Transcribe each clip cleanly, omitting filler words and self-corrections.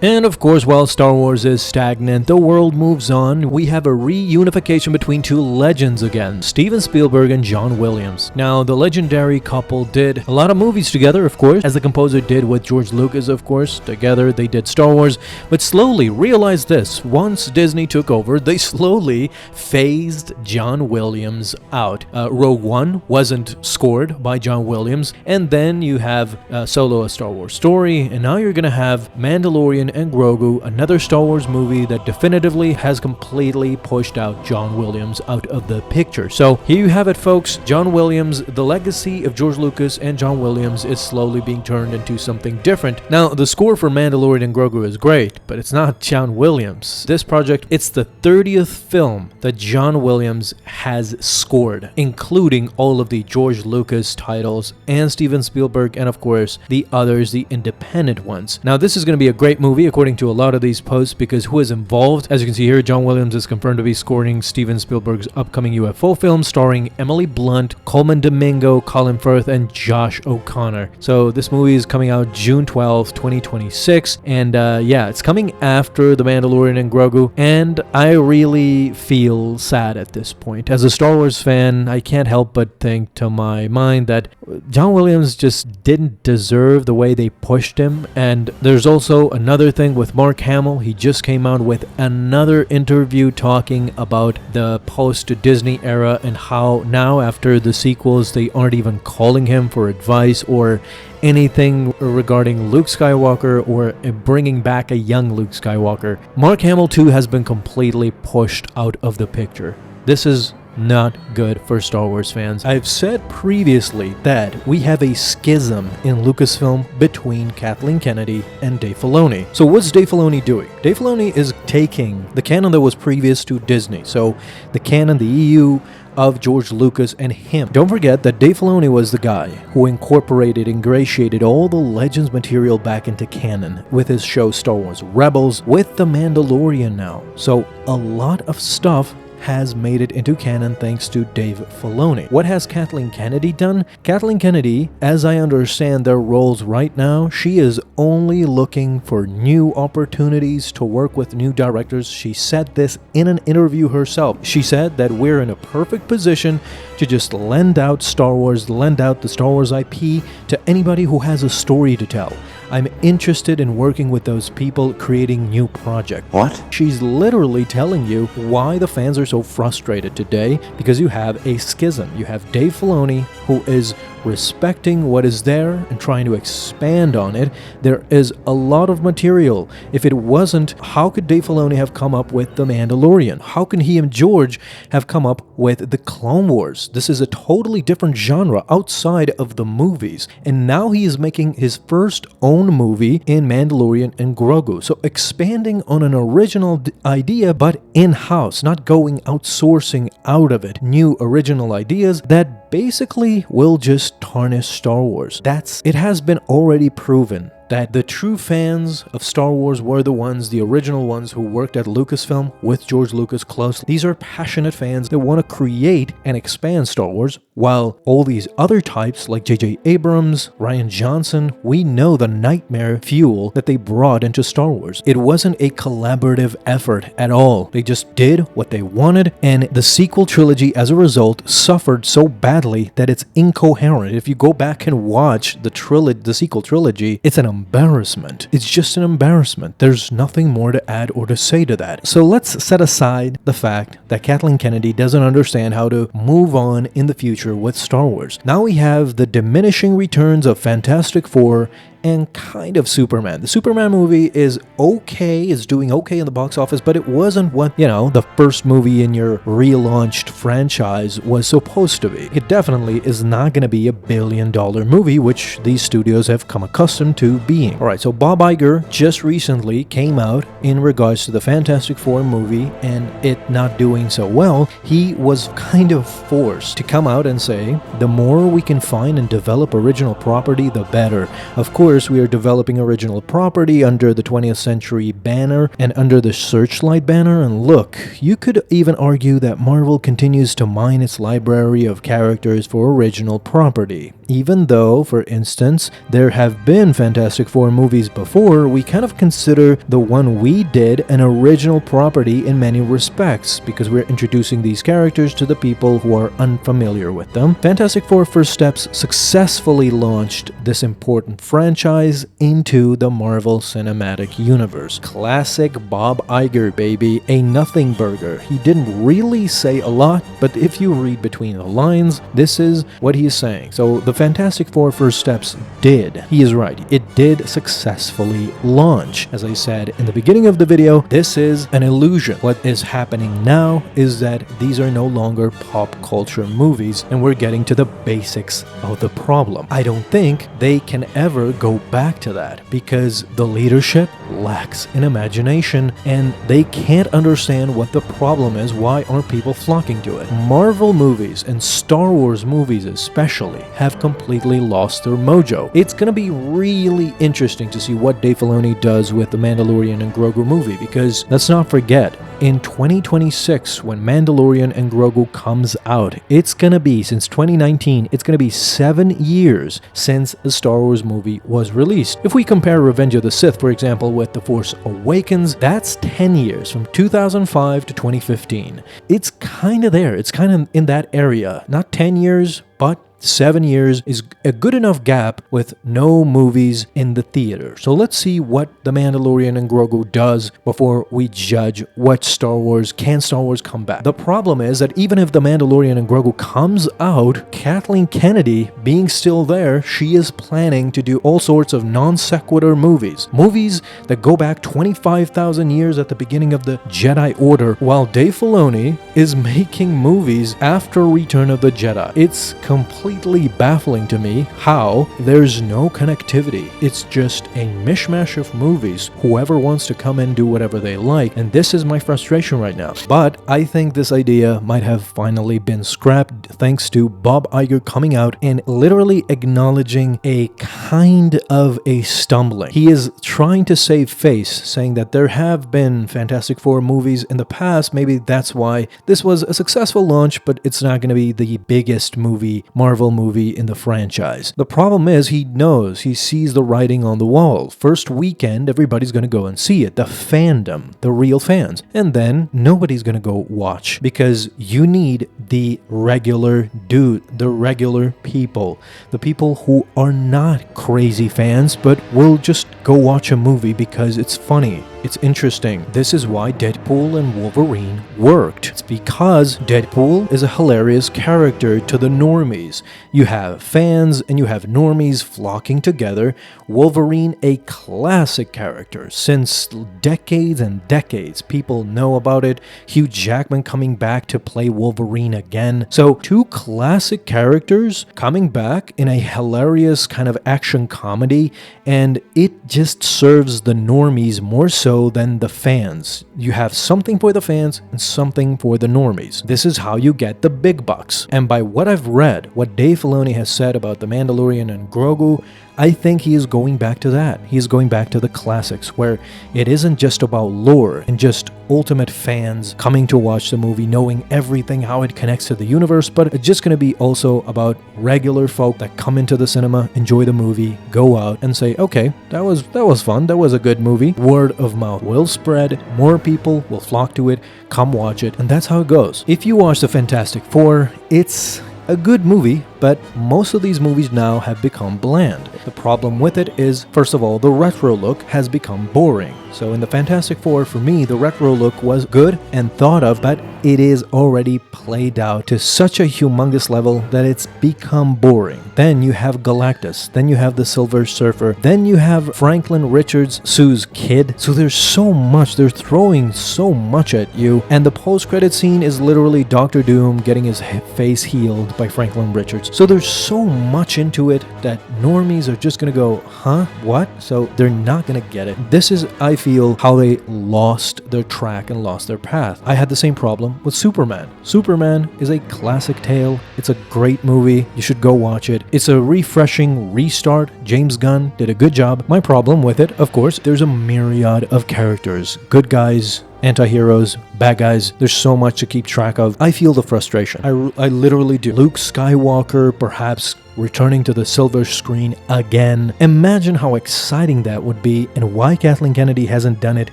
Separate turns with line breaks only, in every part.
And of course, while Star Wars is stagnant, the world moves on. We have a reunification between two legends again, Steven Spielberg and John Williams. Now, the legendary couple did a lot of movies together, of course, as the composer did with George Lucas, of course. Together, they did Star Wars, but slowly realized this. Once Disney took over, they slowly phased John Williams out. Rogue One wasn't scored by John Williams, and then you have Solo: A Star Wars Story, and now you're gonna have Mandalorian and Grogu, another Star Wars movie that definitively has completely pushed out John Williams out of the picture. So here you have it, folks. John Williams, the legacy of George Lucas and John Williams is slowly being turned into something different. Now, the score for Mandalorian and Grogu is great, but it's not John Williams. This project, it's the 30th film that John Williams has scored, including all of the George Lucas titles and Steven Spielberg, and of course the others, the independent ones. Now, this is going to be a great movie according to a lot of these posts, because who is involved? As you can see here, John Williams is confirmed to be scoring Steven Spielberg's upcoming UFO film starring Emily Blunt, Coleman Domingo, Colin Firth, and Josh O'Connor. So this movie is coming out June 12th, 2026, and yeah, it's coming after The Mandalorian and Grogu, and I really feel sad at this point. As a Star Wars fan, I can't help but think to my mind that John Williams just didn't deserve the way they pushed him. And there's also another thing with Mark Hamill. He just came out with another interview talking about the post-Disney era and how now after the sequels they aren't even calling him for advice or anything regarding Luke Skywalker or bringing back a young Luke Skywalker. Mark Hamill too has been completely pushed out of the picture. This is not good for Star Wars fans. I've said previously that we have a schism in Lucasfilm between Kathleen Kennedy and Dave Filoni. So what's Dave Filoni doing? Dave Filoni is taking the canon that was previous to Disney. So the canon, the EU of George Lucas and him. Don't forget that Dave Filoni was the guy who ingratiated all the Legends material back into canon with his show Star Wars Rebels, with The Mandalorian now. So a lot of stuff has made it into canon thanks to Dave Filoni. What has Kathleen Kennedy done? Kathleen Kennedy, as I understand their roles right now, she is only looking for new opportunities to work with new directors. She said this in an interview herself. She said that we're in a perfect position to just lend out Star Wars, lend out the Star Wars IP to anybody who has a story to tell. I'm interested in working with those people creating new projects.
What?
She's literally telling you why the fans are so frustrated today, because you have a schism. You have Dave Filoni, who is respecting what is there and trying to expand on it. There is a lot of material. If it wasn't, how could Dave Filoni have come up with The Mandalorian? How can he and George have come up with The Clone Wars? This is a totally different genre outside of the movies. And now he is making his first own movie in Mandalorian and Grogu. So expanding on an original idea, but in-house, not going outsourcing out of it. New original ideas that basically will just tarnish Star Wars. It has been already proven that the true fans of Star Wars were the original ones who worked at Lucasfilm with George Lucas closely. These are passionate fans that want to create and expand Star Wars, while all these other types like J.J. Abrams, Rian Johnson, we know the nightmare fuel that they brought into Star Wars. It wasn't a collaborative effort at all. They just did what they wanted, and the sequel trilogy as a result suffered so badly that it's incoherent. If you go back and watch the sequel trilogy, it's an embarrassment. It's just an embarrassment. There's nothing more to add or to say to that. So let's set aside the fact that Kathleen Kennedy doesn't understand how to move on in the future with Star Wars. Now we have the diminishing returns of Fantastic Four and kind of Superman. The Superman movie is okay, is doing okay in the box office, but it wasn't what, the first movie in your relaunched franchise was supposed to be. It definitely is not going to be a billion-dollar movie, which these studios have come accustomed to being. Alright, so Bob Iger just recently came out in regards to the Fantastic Four movie and it not doing so well. He was kind of forced to come out and say, the more we can find and develop original property, the better. Of course, we are developing original property under the 20th Century banner and under the Searchlight banner, and look, you could even argue that Marvel continues to mine its library of characters for original property. Even though, for instance, there have been Fantastic Four movies before, we kind of consider the one we did an original property in many respects, because we're introducing these characters to the people who are unfamiliar with them. Fantastic Four First Steps successfully launched this important franchise into the Marvel Cinematic Universe. Classic Bob Iger, baby, a nothing burger. He didn't really say a lot, but if you read between the lines, this is what he is saying. So the Fantastic Four First Steps did. He is right. It did successfully launch. As I said in the beginning of the video, this is an illusion. What is happening now is that these are no longer pop culture movies, and we're getting to the basics of the problem. I don't think they can ever go back to that, because the leadership lacks in imagination, and they can't understand what the problem is. Why aren't people flocking to it? Marvel movies and Star Wars movies especially have completely lost their mojo. It's gonna be really interesting to see what Dave Filoni does with the Mandalorian and Grogu movie, because let's not forget, in 2026, when Mandalorian and Grogu comes out, it's gonna be, since 2019, it's gonna be 7 years since a Star Wars movie was released. If we compare Revenge of the Sith, for example, with The Force Awakens, that's 10 years, from 2005 to 2015. It's kind of there, it's kind of in that area. Not 10 years, but 7 years is a good enough gap with no movies in the theater. So let's see what The Mandalorian and Grogu does before we judge what Star Wars come back. The problem is that even if The Mandalorian and Grogu comes out, Kathleen Kennedy being still there, she is planning to do all sorts of non sequitur movies. Movies that go back 25,000 years at the beginning of the Jedi Order, while Dave Filoni is making movies after Return of the Jedi. It's completely baffling to me how there's no connectivity. It's just a mishmash of movies. Whoever wants to come and do whatever they like, and this is my frustration right now. But I think this idea might have finally been scrapped thanks to Bob Iger coming out and literally acknowledging a kind of a stumbling. He is trying to save face, saying that there have been Fantastic Four movies in the past. Maybe that's why this was a successful launch, but it's not going to be the biggest Marvel movie in the franchise. The problem is he sees the writing on the wall. First weekend, everybody's going to go and see it. The fandom, the real fans. And then nobody's going to go watch, because you need the regular the regular people. The people who are not crazy fans, but will just go watch a movie because it's funny. It's interesting. This is why Deadpool and Wolverine worked. It's because Deadpool is a hilarious character to the normies. You have fans and you have normies flocking together. Wolverine, a classic character. Since decades and decades, people know about it. Hugh Jackman coming back to play Wolverine again. So, two classic characters coming back in a hilarious kind of action comedy, and it just serves the normies more so than the fans. You have something for the fans and something for the normies. This is how you get the big bucks. And by what I've read, what Dave Filoni has said about The Mandalorian and Grogu, I think he is going back to that. He is going back to the classics, where it isn't just about lore and just ultimate fans coming to watch the movie, knowing everything, how it connects to the universe, but it's just going to be also about regular folk that come into the cinema, enjoy the movie, go out and say, okay, that was fun, that was a good movie. Word of mouth will spread, more people will flock to it, come watch it, and that's how it goes. If you watch the Fantastic Four, it's a good movie, but most of these movies now have become bland. The problem with it is, first of all, the retro look has become boring. So in the Fantastic Four, for me, the retro look was good and thought of, but it is already played out to such a humongous level that it's become boring. Then you have Galactus, then you have the Silver Surfer, then you have Franklin Richards, Sue's kid. So there's so much, they're throwing so much at you, and the post-credit scene is literally Doctor Doom getting his face healed by Franklin Richards. So there's so much into it that normies are just gonna go, huh? What? So they're not gonna get it. This is, I feel, how they lost their track and lost their path. I had the same problem with Superman. Superman is a classic tale. It's a great movie. You should go watch it. It's a refreshing restart. James Gunn did a good job. My problem with it, of course, there's a myriad of characters, good guys anti-heroes, bad guys. There's so much to keep track of. I feel the frustration. I literally do. Luke Skywalker perhaps returning to the silver screen again. Imagine how exciting that would be, and why Kathleen Kennedy hasn't done it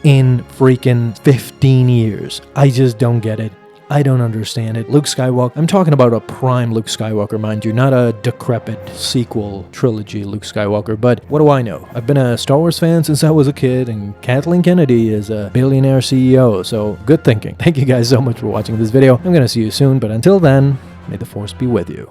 in freaking 15 years. I just don't get it. I don't understand it. Luke Skywalker, I'm talking about a prime Luke Skywalker, mind you, not a decrepit sequel trilogy Luke Skywalker, but what do I know? I've been a Star Wars fan since I was a kid, and Kathleen Kennedy is a billionaire CEO, so good thinking. Thank you guys so much for watching this video. I'm gonna see you soon, but until then, may the Force be with you.